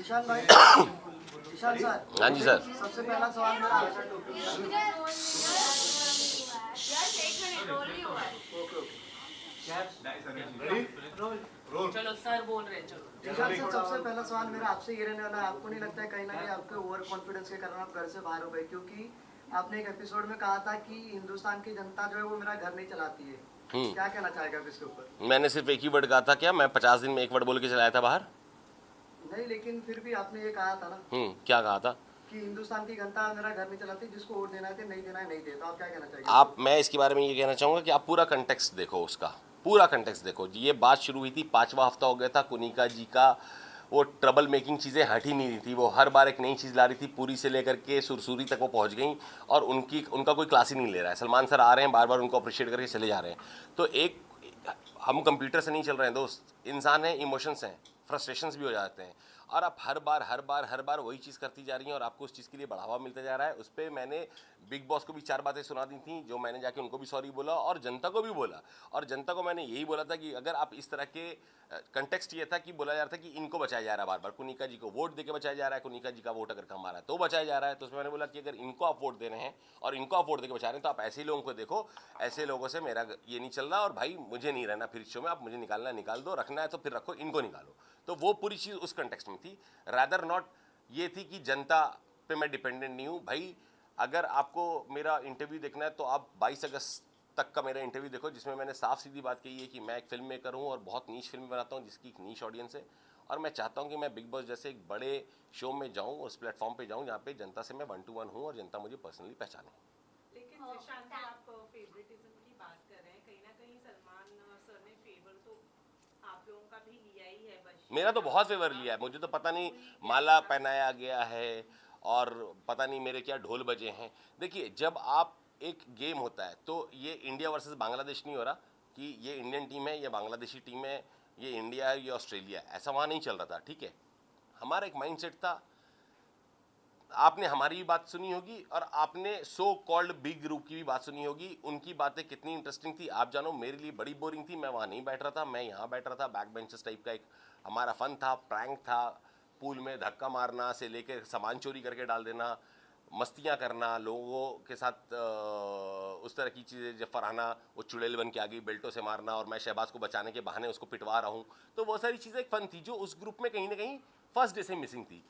ईशान भाई, ईशान सर। हाँ जी सर। सबसे पहला सवाल मेरा चलो सर बोल रहे हैं, चलो ईशान सर, सबसे पहला सवाल मेरा आपसे ये रहने वाला है, आपको नहीं लगता है कहीं ना कहीं आपके ओवर कॉन्फिडेंस के कारण आप घर से बाहर हो गए? क्योंकि आपने एक एपिसोड में कहा था कि हिंदुस्तान की जनता जो है वो मेरा घर नहीं चलाती है। क्या कहना चाहेगा आप इसके ऊपर? मैंने सिर्फ एक ही वर्ड कहा था क्या? मैं 50 दिन में एक वर्ड बोल के चलाया था बाहर? नहीं, लेकिन फिर भी आपने ये कहा था ना क्या कहा था? कि हिंदुस्तान की जनता मेरा घर नहीं चलाती, जिसको वोट देना है नहीं देना है नहीं दे। तो आप क्या कहना चाहेंगे? आप, मैं इसके बारे में ये कहना चाहूँगा कि आप पूरा कंटेक्स्ट देखो, उसका पूरा कंटेक्स्ट देखो। ये बात शुरू हुई थी, 5वां हफ्ता हो गया था, कुनिका जी का वो ट्रबल मेकिंग चीज़ें हट ही नहीं रही थी। वो हर बार एक नई चीज़ ला रही थी, पूरी से लेकर के सुरसुरी तक वो पहुंच गई और उनका कोई क्लास ही नहीं ले रहा है। सलमान सर आ रहे हैं, बार बार उनको अप्रिशिएट करके चले जा रहे हैं। तो एक, हम कंप्यूटर से नहीं चल रहे हैं दोस्त, इंसान हैं, इमोशंस हैं, फ्रस्ट्रेशंस भी हो जाते हैं। और आप हर बार वही चीज़ करती जा रही हैं और आपको उस चीज़ के लिए बढ़ावा मिलता जा रहा है। उस पर मैंने बिग बॉस को भी 4 बातें सुना दी थी, जो मैंने जाके उनको भी सॉरी बोला और जनता को भी बोला। और जनता को मैंने यही बोला था कि अगर आप इस तरह के कंटेक्स्ट ये था कि बोला जा रहा था कि इनको बचाया जा रहा है, बार बार कुनिका जी को वोट देके बचाया जा रहा है, कुनिका जी का वोट अगर कम आ रहा है तो बचाया जा रहा है। तो उसमें मैंने बोला कि अगर इनको आप वोट दे रहे हैं और इनको आप वोट देके बचा रहे हैं तो आप ऐसे ही लोगों को देखो, ऐसे लोगों से मेरा ये नहीं चल रहा और भाई मुझे नहीं रहना फिर शो में, आप मुझे निकालना निकाल दो, रखना है तो फिर रखो, इनको निकालो। तो वो पूरी चीज़ उस कंटेक्स्ट में थी, रादर नॉट ये थी कि जनता पे मैं डिपेंडेंट नहीं हूँ। भाई अगर आपको मेरा इंटरव्यू देखना है तो आप 22 अगस्त तक का मेरा इंटरव्यू देखो, जिसमें मैंने साफ सीधी बात कही है कि मैं एक फिल्म मेकर हूँ और बहुत नीश फिल्म बनाता हूँ जिसकी एक नीश ऑडियंस है। और मैं चाहता हूँ कि मैं बिग बॉस जैसे एक बड़े शो में जाऊँ, उस प्लेटफॉर्म पे जाऊँ जहाँ पे जनता से मैं 1 to 1 हूँ और जनता मुझे पर्सनली पहचाने। लेकिन जिशान सर, आप फेवरेटिज्म की बात कर रहे हैं, कहीं ना कहीं सलमान सर ने फेवर तो आप लोगों का भी लिया ही है। बस मेरा तो बहुत फेवर लिया है, मुझे तो पता नहीं माला पहनाया गया है और पता नहीं मेरे क्या ढोल बजे हैं। देखिए, जब आप एक गेम होता है तो ये इंडिया वर्सेस बांग्लादेश नहीं हो रहा कि ये इंडियन टीम है, ये बांग्लादेशी टीम है, ये इंडिया है, ये ऑस्ट्रेलिया है, ऐसा वहाँ नहीं चल रहा था। ठीक है, हमारा एक माइंडसेट था। आपने हमारी भी बात सुनी होगी और आपने सो कॉल्ड बिग ग्रुप की भी बात सुनी होगी। उनकी बातें कितनी इंटरेस्टिंग थी आप जानो, मेरे लिए बड़ी बोरिंग थी। मैं वहाँ नहीं बैठ रहा था, मैं यहाँ बैठ रहा था। बैक बेंचेस टाइप का एक हमारा फन था, प्रैंक था, पूल में धक्का मारना से लेकर सामान चोरी करके डाल देना, मस्तियाँ करना लोगों के साथ, उस तरह की चीज़ें। जब फरहाना वो चुड़ैल बन के आ गई, बेल्टों से मारना और मैं शहबाज को बचाने के बहाने उसको पिटवा रहा हूँ, तो वो सारी चीज़ें एक फ़न थी जो उस ग्रुप में कहीं ना कहीं फर्स्ट डे से मिसिंग थी।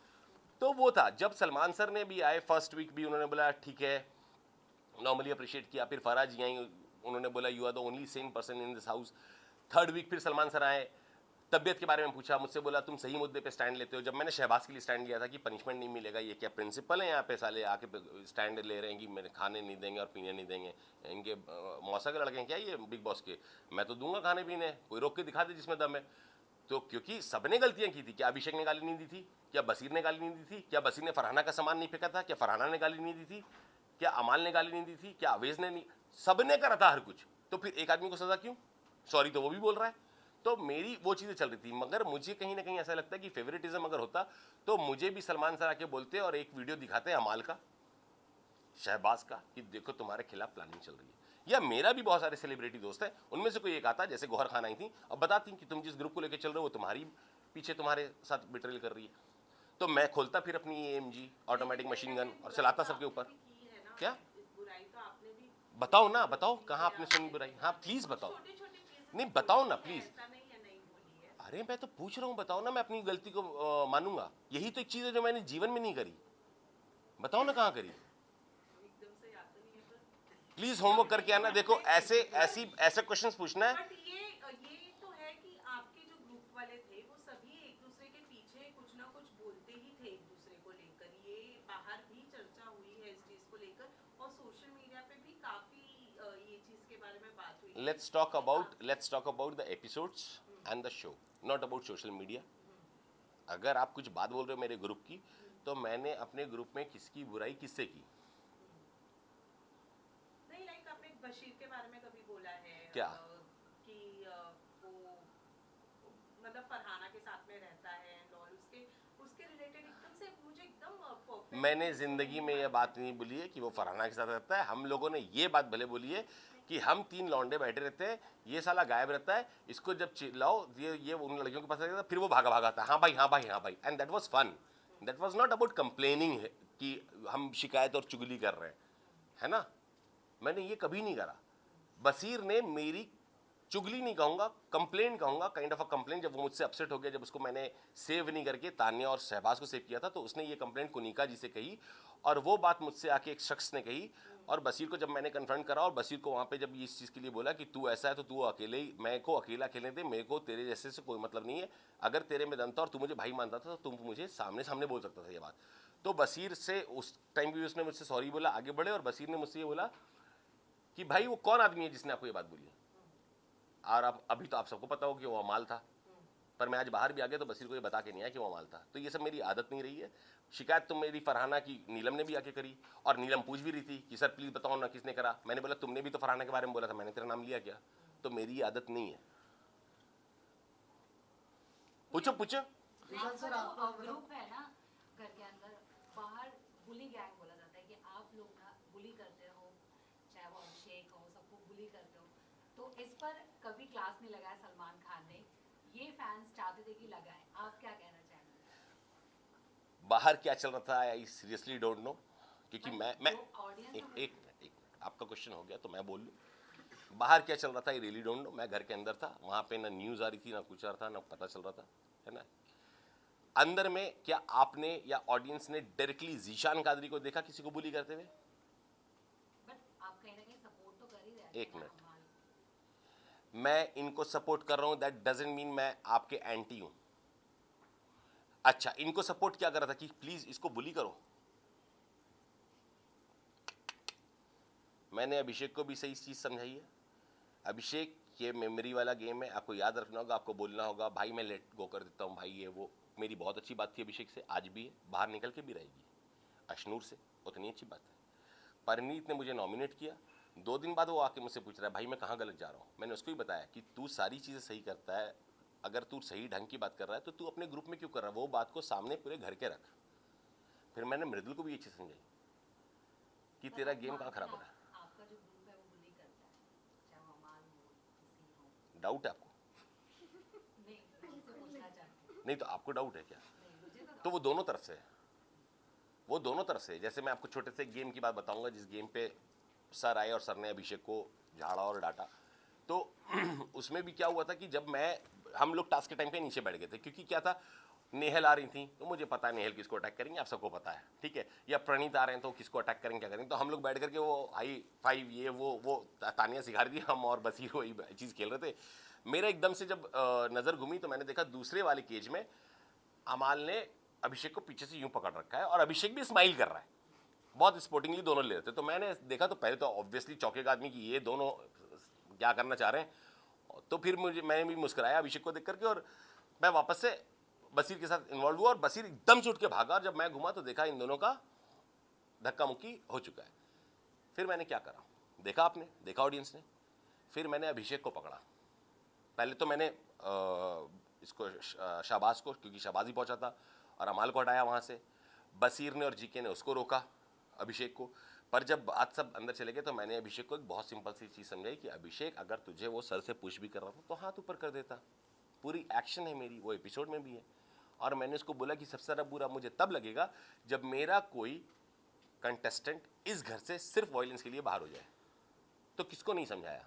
तो वो था, जब सलमान सर ने भी आए फर्स्ट वीक भी उन्होंने बोला ठीक है, नॉर्मली अप्रिशिएट किया। फिर फराज जी आई, उन्होंने बोला you are the only same person in this house. Third week फिर सलमान सर आए, तबियत के बारे में पूछा मुझसे, बोला तुम सही मुद्दे पे स्टैंड लेते हो। जब मैंने शहबाज के लिए स्टैंड लिया था कि पनिशमेंट नहीं मिलेगा, ये क्या प्रिंसिपल है यहाँ पे, साले आके स्टैंड ले रहे हैं कि मेरे खाने नहीं देंगे और पीने नहीं देंगे, इनके मौसा के लड़के हैं क्या ये बिग बॉस के? मैं तो दूंगा खाने पीने, कोई रोक के दिखा दे जिसमें दम है। तो क्योंकि सबने गलतियां की थी। क्या अभिषेक ने गाली नहीं दी थी? क्या बसीर ने गाली नहीं दी थी? क्या बसीर ने फरहाना का सामान नहीं फेंका था? क्या फरहाना ने गाली नहीं दी थी? क्या अमाल ने गाली नहीं दी थी? क्या अवेज ने नहीं? सबने करा था हर कुछ। तो फिर एक आदमी को सजा क्यों? सॉरी तो वो भी बोल रहा है। तो मेरी वो चीज़ें चल रही थी। मगर मुझे कहीं ना कहीं ऐसा लगता है कि फेवरेटिज्म अगर होता तो मुझे भी सलमान सर आके बोलते और एक वीडियो दिखाते अमाल का, शहबाज का, कि देखो तुम्हारे खिलाफ प्लानिंग चल रही है। या मेरा भी बहुत सारे सेलिब्रिटी दोस्त हैं, उनमें से कोई एक आता, जैसे गौहर खान आई थी और बताती कि तुम जिस ग्रुप को लेकर चल रहे हो वो तुम्हारी पीछे तुम्हारे साथ बिट्रेल कर रही है। तो मैं खोलता फिर अपनी AMG ऑटोमेटिक मशीन गन और चलाता सबके ऊपर। क्या बुराई तो आपने भी बताओ ना, बताओ कहाँ आपने सुनी बुराई? हाँ प्लीज़ बताओ। छोटे छोटे चीज नहीं बताओ ना प्लीज़। ऐसा नहीं है, नहीं बोली है। अरे मैं तो पूछ रहा हूँ, बताओ ना, मैं अपनी गलती को मानूंगा। यही तो एक चीज़ है जो मैंने जीवन में नहीं करी। बताओ ना कहाँ करी। एकदम से याद तो नहीं है सर। प्लीज़ होमवर्क करके आना। देखो ऐसे क्वेश्चंस पूछना है। बट ये तो है कि आपके जो ग्रुप वाले थे वो सभी एक दूसरे के पीछे कुछ ना कुछ बोलते ही थे एक दूसरे को लेकर। ये बाहर भी चर्चा हुई है इस चीज को लेकर और सोशल मीडिया पे भी काफी ये चीज के बारे में बात हुई। let's talk about the episodes and the show, not about social media. अगर आप कुछ बात बोल रहे हो मेरे ग्रुप की, तो मैंने अपने ग्रुप में किसकी बुराई किससे की? नहीं, लाइक आपने बशीर के बारे में कभी बोला है क्या? कि वो मतलब फरहाना के साथ में रहता है और उसके रिलेटेड एकदम से मुझे एकदम परफेक्ट मैंने जिंदगी में ये बात नहीं बोली है कि वो फरहाना के साथ रहता है। हम लोगों ने ये बात भले बोली है कि हम 3 लौंडे बैठे रहते हैं, ये साला गायब रहता है, इसको जब चिल्लाओ ये उन लड़कियों के पास रहता है, फिर वो भागा भागा आता है, हाँ भाई हाँ भाई हाँ भाई, and that was fun. That was not about complaining कि हम शिकायत और चुगली कर रहे हैं, है ना। मैंने ये कभी नहीं करा। बसीर ने मेरी चुगली नहीं कहूँगा, कंप्लेन कहूँगा, काइंड ऑफ अ कंप्लेन। जब वो मुझसे अपसेट हो गया, जब उसको मैंने सेव नहीं करके तान्या और शहबाज को सेव किया था, तो उसने ये कंप्लेंट कुनिका जी से कही, और वो बात मुझसे आके एक शख्स ने कही। और बसीर को जब मैंने कन्फ्रंट करा और बसीर को वहाँ पे जब इस चीज़ के लिए बोला कि तू ऐसा है तो तू अकेले ही, मैं को अकेला खेलने दे, मेरे को तेरे जैसे से कोई मतलब नहीं है, अगर तेरे में दम था और तू मुझे भाई मानता था तो तू मुझे सामने सामने बोल सकता था ये बात। तो बसीर से उस टाइम भी उसने मुझसे सॉरी बोला, आगे बढ़े, और बसीर ने मुझसे ये बोला कि भाई वो कौन आदमी है जिसने आपको ये बात बोली है, और अब अभी तो आप सबको पता हो कि वो अमाल था, पर मैं आज बाहर भी आ गया तो बसीर को ये बता के नहीं आया कि वो अमाल था। तो ये सब मेरी आदत नहीं रही है। शिकायत तो मेरी फरहाना की नीलम ने भी आके करी, और नीलम पूछ भी रही थी कि सर प्लीज़ बताओ ना किसने करा। मैंने बोला तुमने भी तो फरहाना के बारे में बोला था, मैंने तेरा नाम लिया क्या? तो मेरी ये आदत नहीं है। पूछो पूछो। विशाल सर, आपको ग्रुप है ना घर के अंदर, बाहर बुली गैंग बोला जाता है कि आप लोग ना बुली करते हो, चाहे वो अभिषेक हो, सबको बुली करते हो, तो इस पर कभी क्लास नहीं लगाया सलमान खान ने, ये फैंस चाहते थे कि लगाए, आप क्या कहना चाहेंगे? बाहर क्या चल रहा था आई सीरियसली डोंट नो, क्योंकि मैं एक आपका क्वेश्चन हो गया तो मैं बोल लूँ। बाहर क्या चल रहा था आई रियली डोंट नो। मैं घर के अंदर था, वहाँ पे ना न्यूज़ आ रही थी, ना कुछ आ रहा था, ना पता चल रहा था, है ना। अंदर में क्या आपने या ऑडियंस ने डायरेक्टली जीशान कादरी को देखा किसी को बुली करते हुए? बट आप कहीं ना कहीं सपोर्ट तो कर ही रहे हैं। एक मिनट, मैं इनको सपोर्ट कर रहा हूं, दैट डजंट मीन मैं आपके एंटी हूं। अच्छा, इनको सपोर्ट क्या कर रहा था कि प्लीज इसको बुली करो। मैंने अभिषेक को भी सही चीज समझाई है। अभिषेक, ये मेमोरी वाला गेम है, आपको याद रखना होगा, आपको बोलना होगा भाई मैं लेट गो कर देता हूँ भाई, ये वो। मेरी बहुत अच्छी बात थी अभिषेक से, आज भी है, बाहर निकल के भी रहेगी। अशनूर से उतनी अच्छी बात है। परनीत ने मुझे नॉमिनेट किया, 2 दिन बाद वो आके मुझसे पूछ रहा है भाई मैं कहाँ गलत जा रहा हूँ। मैंने उसको भी बताया कि तू सारी चीज़ें सही करता है, अगर तू सही ढंग की बात कर रहा है तो तू अपने ग्रुप में क्यों कर रहा है, वो बात को सामने पूरे घर के रख। फिर मैंने मृदुल को भी ये चीज़ समझाई कि तेरा गेम कहाँ खराब हो रहा है। आपका जो ग्रुप है वो बुली करता है, चाहे वो अमाल हो, किसी हो। डाउट है आपको? नहीं, मैं उनसे पूछना चाहती हूँ। नहीं तो आपको डाउट है क्या? नहीं, मुझे तो वो दोनों तरफ से है, वो दोनों तरफ से। जैसे मैं आपको छोटे से गेम की बात बताऊंगा, जिस गेम पे सर आए और सर ने अभिषेक को झाड़ा और डांटा, तो उसमें भी क्या हुआ था कि जब हम लोग टास्क के टाइम पे नीचे बैठ गए थे, क्योंकि क्या था, नेहल आ रही थी तो मुझे पता है नेहल किसको अटैक करेंगे, आप सबको पता है, ठीक है, या प्रणीत आ रहे हैं तो किसको अटैक करेंगे क्या करेंगे। तो हम लोग बैठ करके वो हाई फाइव ये वो तानिया सिखा रही थी, हम और बसीर वही चीज़ खेल रहे थे। मेरा एकदम से जब नज़र घूमी तो मैंने देखा दूसरे वाले केज में अमाल ने अभिषेक को पीछे से यूं पकड़ रखा है, और अभिषेक भी स्माइल कर रहा है, बहुत स्पोर्टिंगली दोनों ले रहे थे। तो मैंने देखा तो पहले तो ऑब्वियसली चौंकेगा आदमी कि ये दोनों क्या करना चाह रहे हैं। तो फिर मैंने भी मुस्कुराया अभिषेक को देख करके, और मैं वापस से बसीर के साथ इन्वॉल्व हुआ, और बसीर एकदम से उठ के भागा, और जब मैं घुमा तो देखा इन दोनों का धक्का मुक्की हो चुका है। फिर मैंने क्या करा, देखा आपने, देखा ऑडियंस ने, फिर मैंने अभिषेक को पकड़ा। पहले तो मैंने इसको शाहबाज को, क्योंकि शाहबाज ही पहुंचा था, और अमाल को हटाया वहाँ से। बसीर ने और जीके ने उसको रोका, अभिषेक को। पर जब बात सब अंदर चले गए तो मैंने अभिषेक को एक बहुत सिंपल सी चीज़ समझाई कि अभिषेक अगर तुझे वो सर से पुश भी कर रहा था तो हाथ ऊपर कर देता, पूरी एक्शन है मेरी, वो एपिसोड में भी है। और मैंने उसको बोला कि सबसे ज़्यादा बुरा मुझे तब लगेगा जब मेरा कोई कंटेस्टेंट इस घर से सिर्फ वॉयलेंस के लिए बाहर हो जाए। तो किसको नहीं समझाया।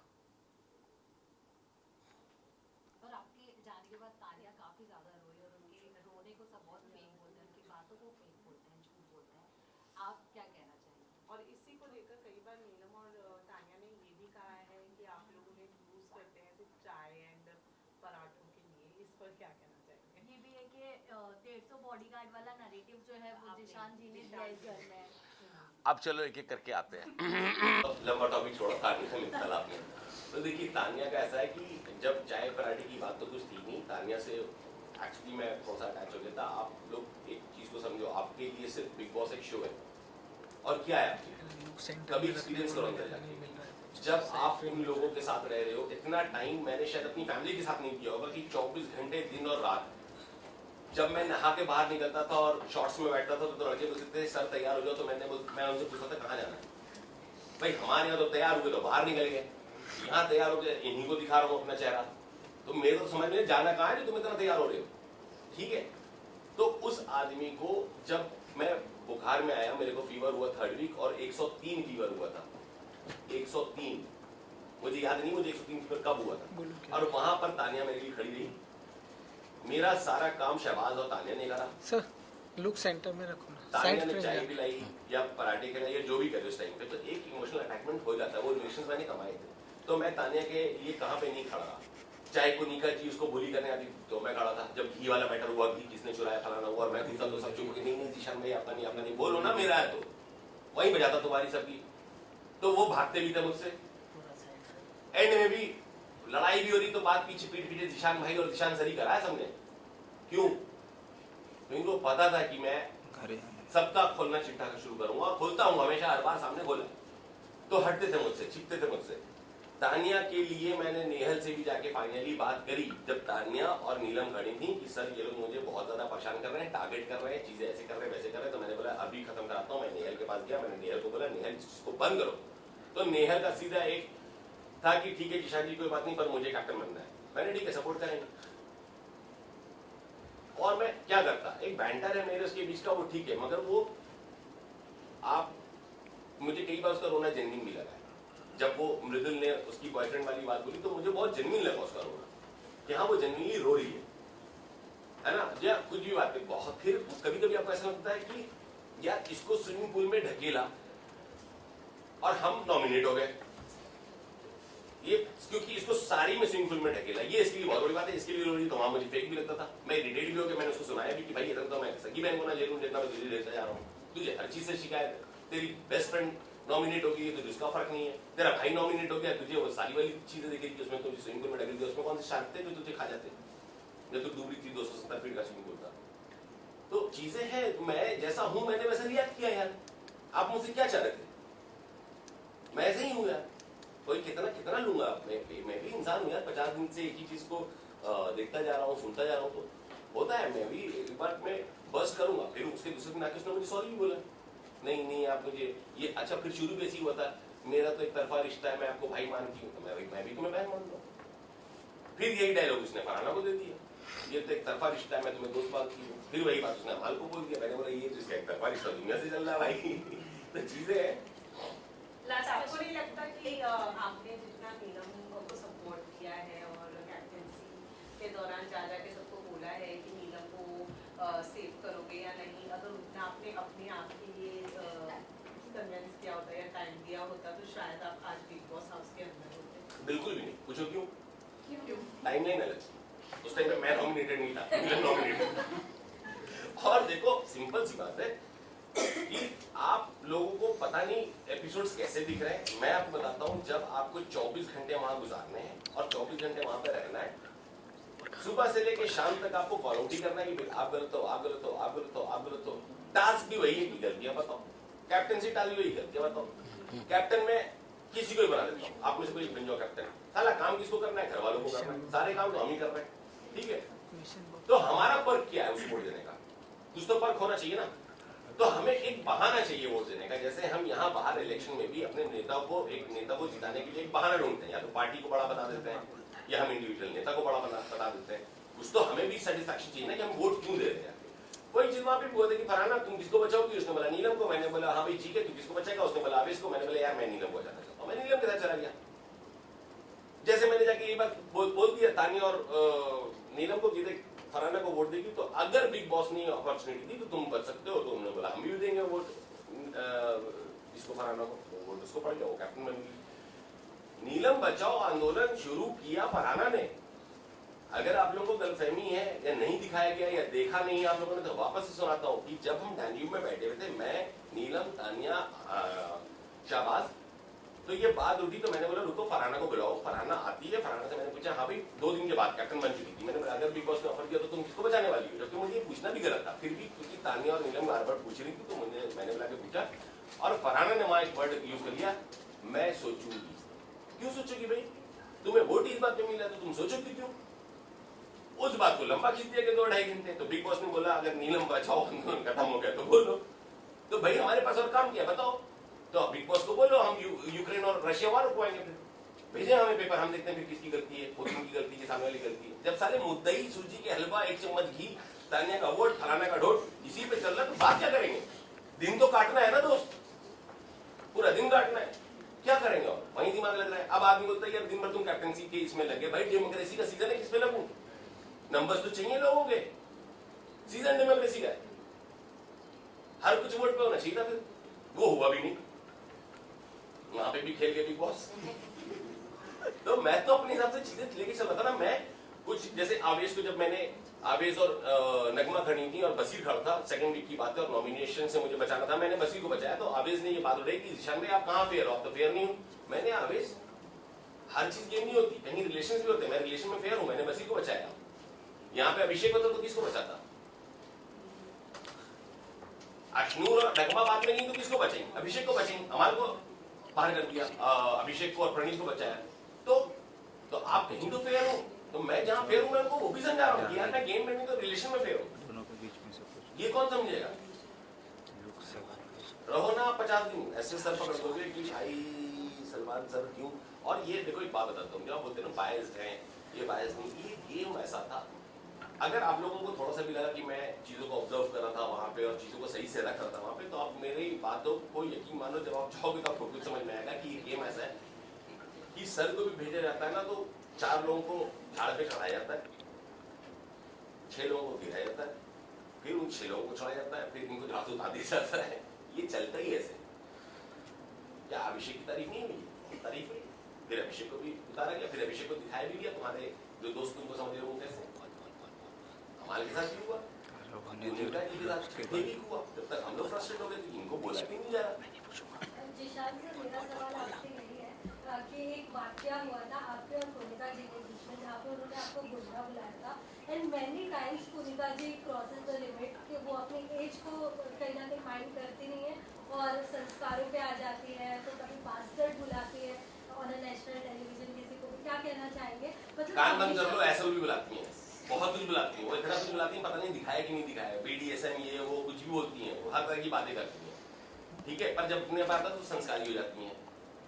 और आपके जाने के बाद तानिया काफी ज्यादा रोई, और उनके रोने को सब बहुत फेक बोलते हैं, उनकी बातों को फेक बोलते हैं, झूठ बोलते हैं। आप क्या कहना चाहेंगे? और इसी को लेकर कई बार नीलम और तानिया ने ये भी कहा है कि आप लोग उन्हें यूज करते हैं सिर्फ चाय एंड पराठों के लिए, इस पर क्या कहना चाहेंगे? ये भी है कि 150 बॉडीगार्ड वाला नैरेटिव जो है वो जिशान जी ने दिया इस घर में। अब चलो एक एक करके आते हैं। लंबा टॉपिक छोड़ा, तानिया से निकला आपने। तो देखिए तानिया का ऐसा है कि जब चाय पराठे की बात तो कुछ थी नहीं, तानिया से एक्चुअली मैं थोड़ा सा अटैच हो गया था। आप लोग एक चीज़ को समझो, आपके लिए सिर्फ बिग बॉस एक शो है, और क्या है आपके, कभी एक्सपीरियंस करो अंदर जाके। जब आप उन लोगों के साथ रह रहे हो, इतना टाइम मैंने शायद अपनी फैमिली के साथ नहीं किया होगा कि 24 घंटे दिन और रात जब मैं नहा के बाहर निकलता था और शॉर्ट्स में बैठता था तो लड़के बोलते थे सर तैयार हो जाओ, तो मैं उनसे पूछता था कहाँ जाना है। भाई हमारे यहाँ तो तैयार हो गए तो बाहर निकल गए, यहाँ तैयार हो गए इन्हीं को दिखा रहा हूँ अपना चेहरा, तो मेरे तो समझ में जाना कहाँ है जो तुम इतना तैयार हो रहे हो। ठीक है, तो उस आदमी को जब मैं बुखार में आया, मेरे को फीवर हुआ 3rd वीक और 103 फीवर हुआ था, 103, मुझे याद नहीं मुझे 103 फीवर कब हुआ था। और वहां पर तानिया मेरे लिए खड़ी रही, मेरा सारा काम शहबाज और तानिया ने करा। सर लुक सेंटर में रखो ना, तानिया साइड ने पे चाय पिलाई या पराठे खिलाए या जो भी करे उस टाइम पे, तो एक इमोशनल अटैचमेंट हो जाता है। वो रिलेशंस मैंने कमाए थे, तो मैं तानिया के लिए कहाँ पे नहीं खड़ा रहा। चाहे को निका जी उसको बोली करने आती तो मैं खड़ा था, जब घी वाला मैटर हुआ, घी किसने चुराया फलाना हुआ, और मैं पूछता तो सब चुप के नहीं जीशान भाई आपका नहीं बोलो ना, मेरा है तो वहीं बजाता तुम्हारी सबकी। तो वो भागते भी थे मुझसे, एंड में भी लड़ाई भी हो रही तो बात पीछे पीछे जीशान भाई और जीशान सर ही कराया सबने। क्यों? तो इनको पता था कि मैं सबका खोलना चिट्ठा शुरू करूंगा, खोलता हूँ हमेशा, हर बार सामने खोला, तो हटते थे मुझसे, छिपते थे मुझसे। तानिया के लिए मैंने नेहल से भी जाके फाइनली बात करी, जब तानिया और नीलम खड़ी थी कि सर ये लोग मुझे बहुत ज्यादा परेशान कर रहे हैं, टारगेट कर रहे हैं, चीजें ऐसे कर रहे हैं वैसे कर रहे हैं, तो मैंने बोला अभी खत्म कराता हूँ। मैं नेहल के पास गया, मैंने नेहल को बोला नेहल इस चीज को बंद करो। तो नेहल का सीधा एक था कि ठीक है किशान जी कोई बात नहीं, पर मुझे कैप्टन बनना है। मैंने ठीक है सपोर्ट करेंगे, और मैं क्या करता, एक बैंटर है मेरे उसके बीच का, वो ठीक है, मगर वो आप मुझे कई बार उसका रोना जेन्युइन भी लगा है। जब वो मृदुल ने उसकी बॉयफ्रेंड वाली बात बोली तो मुझे बहुत जेन्युइन लगा उसका रोना, कि हाँ वो जेन्युइनली रो रही है ना, या कुछ भी बात है बहुत। फिर कभी कभी आपको ऐसा लगता है कि यार इसको स्विमिंग पूल में ढकेला और हम नॉमिनेट हो गए, ये क्योंकि इसको सारी में स्विमिंग पूल में ढकेला, ये इसके लिए बहुत बड़ी बात है, इसके लिए रो रही तो वहां मुझे फेक भी लगता था। मैं इरिटेट भी हो गया, मैंने उसको सुनाया भी कि भाई इतना तो मैं सगी बहन को ना ले लूं जितना मैं तुझे लेता जा रहा हूँ, तुझे हर चीज से शिकायत है, तेरी बेस्ट फ्रेंड नॉमिनेट हो गई तो जिसका फर्क नहीं है, तेरा भाई नॉमिनेट हो गया, तुझे वो सारी वाली चीजें दिख रही कि उसमें तुझे स्विमिंग पूल में ढकेल दिया, उसमें कौन से शार्क थे जो तुझे खा जाते, जब तू डूब रही थी 270 फीट का स्विमिंग पूल था। तो चीजें हैं, मैं जैसा हूं मैंने वैसा रिएक्ट किया यार, आप मुझसे क्या चाह रहे थे, मैं ऐसे ही हूं यार, कोई कितना लूंगा, मैं भी इंसान हूं यार, 50 दिन से एक ही चीज को देखता जा रहा हूँ, सुनता जा रहा हूँ, तो होता है। मैं भी एक बार मैं बस करूंगा, फिर उसके दूसरे दिन आके उसने मुझे सॉरी भी बोला, नहीं आप मुझे ये, अच्छा फिर शुरू भी ऐसी हुआ था, मेरा तो एक तरफा रिश्ता है, मैं आपको भाई मानती हूँ, तो मैं भी तुम्हें बहन मान लूँ। फिर यही डायलॉग उसने फरहाना को दे दिया, ये तो एक तरफा रिश्ता है, मैं तुम्हें दोस्त मानती हूँ। फिर वही बात उसने अमाल को बोल दिया, मैंने बोला ये तो इसका एक तरफा रिश्ता दुनिया से चल रहा है भाई। तो चीजें हैं। आपको नहीं लगता कि आपने जितना नीलम को सपोर्ट किया है और कैप्टेंसी के दौरान जा के सबको बोला है कि नीलम को सेव करोगे या नहीं, अगर उतना आपने अपने आप के लिए कन्विंस किया होता या टाइम दिया होता तो शायद आप आज बिग बॉस हाउस के अंदर होते? बिल्कुल भी नहीं, पूछो क्यों? टाइम नहीं अलग, उस टाइम पे मैं नॉमिनेटेड नहीं था, नीलम नॉमिनेटेड। और देखो सिंपल सी बात है कि आप लोगों को पता नहीं एपिसोड्स कैसे दिख रहे हैं। मैं आपको बताता हूँ, जब आपको 24 घंटे वहां गुजारने हैं और 24 घंटे वहां पे रहना है, सुबह से लेके शाम तक आपको क्वालिटी करना है कि आप गलत हो, आप गलत हो, आप गलत हो, आप गलत हो। टास्क भी वही है कि गलतियां बताओ, कैप्टनसी टास्क भी वही, गलतियां बताओ। कैप्टन में किसी को भी बना देता हूँ, आप में से कोई बन जाओ कैप्टन, साला काम किसको करना है, घर वालों को करना है, सारे काम तो हम ही कर रहे हैं, ठीक है। तो हमारा पर्क क्या है उस वोट देने का, कुछ तो पर्क होना चाहिए ना। तो हमें एक बहाना चाहिए वोट देने का, जैसे हम यहाँ बाहर इलेक्शन में भी अपने नेता को जिताने के लिए एक बहाना ढूंढते हैं, या तो पार्टी को बड़ा बता देते हैं या हम इंडिविजुअल नेता को बड़ा बता देते हैं। कुछ तो हमें भी सेटिस्फैक्शन चाहिए ना कि हम वोट क्यों दे रहे हैं। कोई चीज वहां पे बोलते कि फरहाना तुम किसको बचाओगी, उसने बोला नीलम को, मैंने बोला हाँ भाई ठीक है, तू किसको बचाएगा, उसने बोला अभी इसको, मैंने बोला यार मैं नीलम को बचाना चाहता हूँ, मैं नीलम के साथ चला गया। जैसे मैंने जाके ये बात बोल दिया तानिया और नीलम को कि देख फरहाना को वोट देगी तो अगर बिग बॉस ने अपॉर्चुनिटी दी तो तुम बच सकते हो, तो उन्होंने बोला हम भी देंगे वोट इसको, फरहाना को, वोट उसको पड़ गया, वो कैप्टन बन गई। नीलम बचाओ आंदोलन शुरू किया फरहाना ने। अगर आप लोगों को गलतफहमी है या नहीं दिखाया गया या देखा नहीं आप लोगों ने, तो वापस से सुनाता हूँ कि जब हम डैन्यूब में बैठे हुए थे, मैं, नीलम, तानिया, शाहबाज, तो ये बात उठी तो मैंने बोला रुको फरहाना को बुलाओ। फरहाना आती है, फरहाना से मैंने पूछा हाँ भाई 2 दिन के बाद कैप्टन बन चुकी थी, मैंने बोला अगर बिग बॉस ने ऑफर किया तो तुम किसको बचाने वाली हो, जबकि मुझे ये पूछना भी गलत था। फिर भी क्योंकि तानिया और नीलम बार बार पूछ रही थी तो मैंने बुला के पूछा, और फरहाना ने वहां एक वर्ड यूज कर लिया, मैं सोचूंगी। क्यों सोचोगी भाई, तुम्हें वोट इस बात पे मिला तो तुम सोचोगी क्यों? उस बात को लंबा खींच दिया कि 2-2.5 घंटे। तो बिग बॉस ने बोला अगर नीलम बचाओ आंदोलन खत्म हो गया तो बोलो। तो भाई हमारे पास और काम किया बताओ। तो बिग बॉस को बोलो हम यूक्रेन और रशिया वार रुकवाएंगे, फिर भेजे हमें पेपर, हम देखते हैं फिर किसकी गलती है, पुतिन की गलती है, सामने वाली गलती है। जब सारे मुद्दई सूजी के हलवा, 1 चम्मच घी, तानिया का वोट, फलाना का ढोट इसी पे चल रहा है, तो बात क्या करेंगे? दिन तो काटना है ना दोस्त, पूरा दिन काटना है, क्या करेंगे? और वही दिमाग लग रहा है। अब आदमी बोलता है यार दिन भर तुम कैप्टनसी के इसमें लगे, भाई डेमोक्रेसी का सीजन है, किस पे लगूं? नंबर्स तो चाहिए लोगों के, सीजन डेमोक्रेसी का है, हर कुछ वोट पे होना चाहिए था, फिर वो हुआ भी नहीं। वहां पे भी खेल गए बिग बॉस। तो मैं तो अपने हिसाब से चीजें लेके चल रहा था ना। मैं कुछ जैसे आवेश को, जब मैंने आवेश और नगमा खड़ी थी और बसीर खड़ा था, सेकंड वीक की बात है और नॉमिनेशन से मुझे बचाना था, मैंने बसीर को बचाया। तो आवेश ने ये बात उठाई कि ईशान भाई आप कहाँ फेयर हो? आप तो फेयर नहीं हो। मैंने आवेश हर चीज गेम नहीं होती, कहीं रिलेशन भी होते हैं, मैं रिलेशन में फेयर हूं, मैंने बसीर को बचाया। यहाँ पे अभिषेक होता तो किसको बचाता? अश्नूर और नगमा बाद में नहीं तो किसको बचाएंगे? अभिषेक को बचाएंगे। अमाल को बाहर कर दिया, अभिषेक को और प्रणीत को बचाया। तो आप कहीं तो फेयर हो। तो मैं जहां फेयर हूं मैं उनको वो भी समझा रहा हूं कि यार मैं गेम में नहीं तो रिलेशन में फेयर हूं। दोनों के बीच में सब कुछ ये कौन समझेगा? रहो ना 50 दिन ऐसे सर पकड़ दोगे कि भाई सलमान सर क्यों। और ये देखो एक बात बताता हूँ, जब बोलते हैं ना बायस हैं, ये बायस नहीं, ये गेम ऐसा था। अगर आप लोगों को थोड़ा सा भी लगा कि मैं चीज़ों को ऑब्जर्व कर रहा था वहाँ पे और चीज़ों को सही से रख रहा था वहाँ पे, तो आप मेरी बातों को यकीन मानो, जब आप जाओगे तो आपको कुछ समझ में आएगा कि ये गेम ऐसा है कि सर को भी भेजा जाता है ना, तो 4 लोगों को झाड़ पे चढ़ाया जाता है, 6 लोगों को गिराया जाता है, फिर उन 6 लोगों को चढ़ाया जाता है, फिर इनको झाड़ से उतार दिया जाता है। ये चलता ही ऐसे। क्या अभिषेक की तारीफ नहीं हुई? तारीफ हुई, फिर अभिषेक को भी उतारा गया, फिर अभिषेक को दिखाया भी गया। तुम्हारे जो दोस्त तुमको समझ रहे हो कैसे, हमारे के साथ भी हुआ, उनका जी के साथ भी हुआ। जब तक हम लोग फ्रस्ट्रेट हो गए तो इनको बोला भी नहीं जा रहा। जिशान से मेरा सवाल आपसे यही है कि एक वाकया हुआ था आपके और पुनिका जी के बीच में, जहाँ पे उन्होंने आपको गुंडा बुलाया था, and many times Punika ji crosses the limit कि वो अपनी एज को कहीं ना कहीं माइंड करती नहीं है और संस्कारों पे आ जाती है, तो कभी बास्टर्ड बुलाती है ऑन नेशनल टेलीविजन। किसी को भी क्या कहना चाहेंगे? कान बंद कर लो, ऐसा भी बुलाती है, बहुत कुछ बुलाती है, वो इतना कुछ बुलाती है, पता नहीं दिखाया कि नहीं दिखाया, BDSM ये वो कुछ भी बोलती हैं, वो हर तरह की बातें करती हैं, ठीक है। पर जब अपने पास आता तो संस्कारी हो जाती हैं।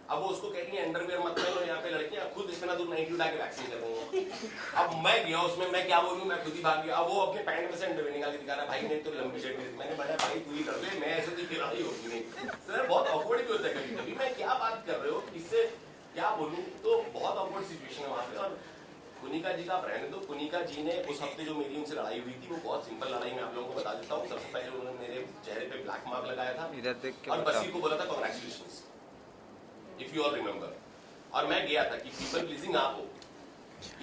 अब वो उसको कह रही है अंडरवेयर मत पहनो, यहाँ पे लड़कियां खुद इतना दूर नाइटी उठा के वैक्सीन कर रही हैं। अब मैं गया उसमें, मैं क्या बोलूँ, मैं खुद ही भाग गया। अब वो अपने पैंट में से अंडरवेयर निकाल के दिखा रहा है, भाई ने तो लंबी शर्ट, मैंने बताया भाई तू ही कर ले, मैं ऐसे तो खिलाड़ी होगी नहीं। सर बहुत ऑकवर्ड भी होता है कभी कभी, मैं क्या बात कर रहे हो, इससे क्या बोलूँ, तो बहुत ऑकवर्ड सिचुएशन है वहाँ पे। और पुनिका जी का आप रहने दो। पुनिका जी ने उस हफ्ते जो मेरी उनसे लड़ाई हुई थी, वो बहुत सिंपल लड़ाई, मैं आप लोगों को बता देता हूँ। सबसे पहले उन्होंने मेरे चेहरे पे ब्लैक मार्क लगाया था इधर देख के और बताओ। बसीर को बोला था congratulations, if you all remember. और मैं गया था कि पीपल प्लीजिंग आप हो,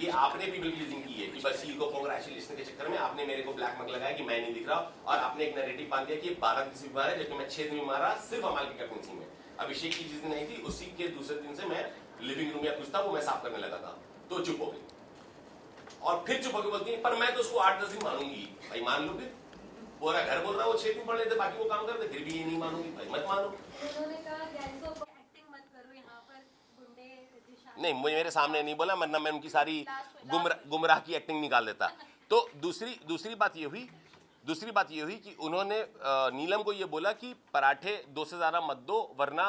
ये आपने पीपल प्लीजिंग की है कि बसीर को कांग्रेचुलेशन के चक्कर में आपने मेरे को ब्लैक मार्क लगाया कि मैं नहीं दिख रहा, और आपने एक नैरेटिव बांध दिया कि ये 12 दिन से बीमार है, जबकि मैं 6 दिन बीमार रहा सिर्फ अमाल की कैप्टनसी में। अभिषेक की जिस दिन आई थी उसी के दूसरे दिन से मैं लिविंग रूम या कुछ था वो मैं साफ करने लगा था, तो चुप हो गई। और फिर चुप होकर बोलती है पर मैं तो उसको 8-10 दिन मानूंगी। भाई मान लो, फिर पूरा घर बोल रहा है वो 6 दिन पढ़ लेते, बाकी वो काम करते, फिर भी ये नहीं मानूंगी। भाई मत मानो। उन्होंने कहा गैंग्स ऑफ एक्टिंग मत करो यहाँ पर, गुंडे जिशान नहीं, मुझे मेरे सामने नहीं बोला, वरना मैं उनकी सारी गुमराह की एक्टिंग निकाल देता। तो दूसरी बात ये हुई कि उन्होंने नीलम को ये बोला कि पराठे 2 से ज़्यादा मत दो वरना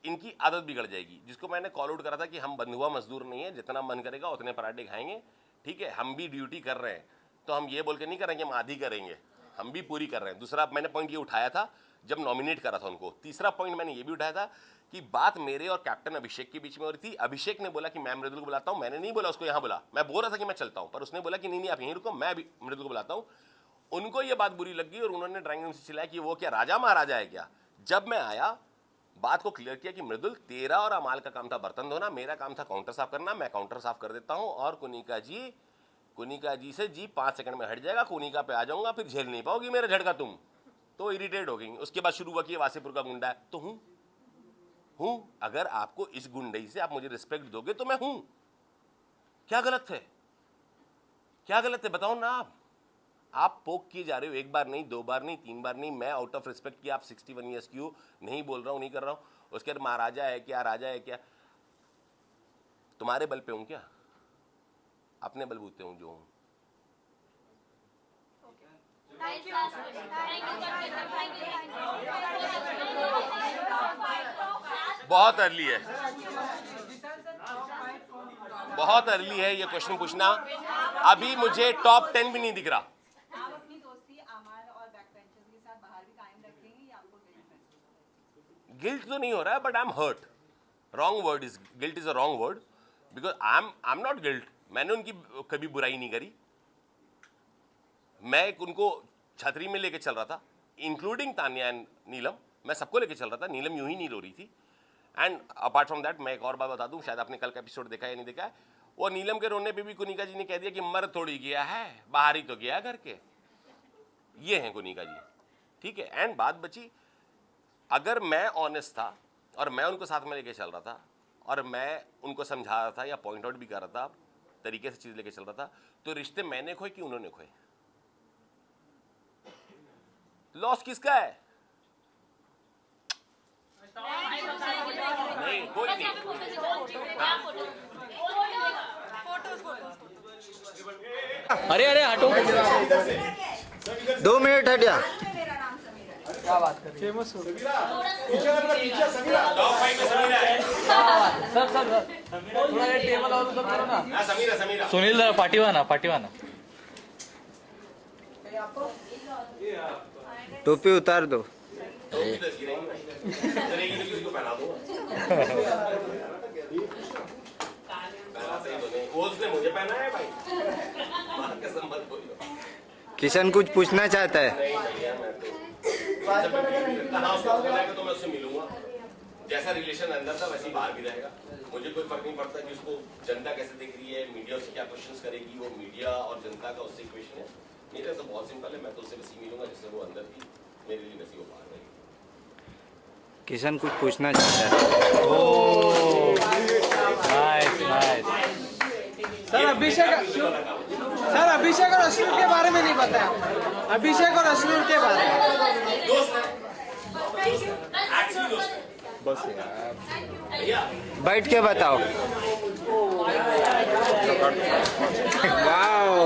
इनकी आदत बिगड़ जाएगी, जिसको मैंने कॉल आउट करा था कि हम बंधुआ मजदूर नहीं है, जितना मन करेगा उतने पराठे खाएंगे, ठीक है। हम भी ड्यूटी कर रहे हैं, तो हम ये बोल के नहीं करेंगे हम आधी करेंगे, हम भी पूरी कर रहे हैं। दूसरा मैंने पॉइंट ये उठाया था जब नॉमिनेट करा था उनको। तीसरा पॉइंट मैंने ये भी उठाया था कि बात मेरे और कैप्टन अभिषेक के बीच में हो रही थी। अभिषेक ने बोला कि मैं मृदुल को बुलाता हूँ, मैंने नहीं बोला उसको यहाँ बुला, मैं बोल रहा था कि मैं चलता हूँ, पर उसने बोला कि नहीं आप यहीं रुको, मैं मृदुल को बुलाता हूँ। उनको ये बात बुरी लगी और उन्होंने ड्राइंग रूम से चिल्लाया कि वो क्या राजा महाराजा है क्या। जब मैं आया बात को क्लियर किया कि मृदुल तेरा और अमाल का काम था बर्तन धोना, मेरा काम था काउंटर साफ करना, मैं काउंटर साफ कर देता हूँ और कुनिका जी से जी 5 सेकंड में हट जाएगा, कुनिका पे आ जाऊंगा, फिर झेल नहीं पाओगी मेरा झटका तुम। तो इरिटेट हो गई। उसके बाद शुरू हुआ कि वासीपुर का गुंडा है, तो हूं। अगर आपको इस गुंडई से आप मुझे रिस्पेक्ट दोगे तो मैं हूं। क्या गलत है, क्या गलत है बताओ ना। आप पोक किए जा रहे हो, 1 बार नहीं, 2 बार नहीं, 3 बार नहीं। मैं आउट ऑफ रिस्पेक्ट कि आप 61 ईयर्स की हो नहीं बोल रहा हूं, नहीं कर रहा हूं। उसके बाद महाराजा है क्या, राजा है क्या, तुम्हारे बल पे हूं क्या, अपने बलबूते हूं जो हूं। बहुत अर्ली है, बहुत अर्ली है ये क्वेश्चन पूछना। अभी मुझे टॉप 10 भी नहीं दिख रहा। आप अपनी दोस्ती अमर और बैकबेंचर्स के साथ बाहर भी कायम रखेंगे या आपको गिल्ट तो नहीं हो रहा है, but I am hurt. Wrong word is guilt, is a wrong word, because I am not guilt. मैंने उनकी कभी बुराई नहीं करी। मैं उनको छतरी में लेके चल रहा था, इंक्लूडिंग तान्या एंड नीलम। मैं सबको लेके चल रहा था, नीलम यूं ही नहीं रो रही थी। एंड अपार्ट फ्रॉम दैट, मैं एक और बात बता दूं, शायद आपने कल का एपिसोड देखा है या नहीं देखा है, वो नीलम के रोने पे भी कुनिका जी ने कह दिया कि मर थोड़ी गया है, बाहर ही तो गया घर के। ये हैं कुनिका जी, ठीक है। एंड बात बची, अगर मैं ऑनेस्ट था और मैं उनको साथ में लेके चल रहा था और मैं उनको समझा रहा था या पॉइंट आउट भी कर रहा था, तरीके से चीज लेके चल रहा था, तो रिश्ते मैंने खोए कि उन्होंने खोए? लॉस किसका है? नहीं, कोई नहीं। अरे अरे हटो, 2 मिनट हट जा। क्या बात कर रही है? सर थोड़ा ये टेबल और उधर करो ना। समीरा सुनील जरा पाटीवाना। टोपी उतार दो। उसने मुझे पहना है भाई। कसम मत बोलो। किशन कुछ पूछना चाहता है। नहीं भैया, मैं तो मैं उससे मिलूंगा। जैसा रिलेशन अंदर था वैसे ही बाहर भी रहेगा। मुझे कोई फर्क नहीं पड़ता कि उसको जनता कैसे देख रही है, मीडिया उससे क्या क्वेश्चंस करेगी, वो मीडिया और जनता का उससे इक्वेशन है। मेरा तो बहुत सिंपल है, मैं तो उससे वैसे ही मिलूंगा जैसे वो अंदर थी, मेरे लिए वैसे वो बाहर रहेगी। किशन कुछ पूछना चाहता है। नाइस। सर अभिषेक और अश्विन के बारे में नहीं बताया आपने। अभिषेक और अश्विन के बारे में। दोस्त है, एक्चुअली दोस्त है। बस यार, भैया बैठ के बताओ। वाओ।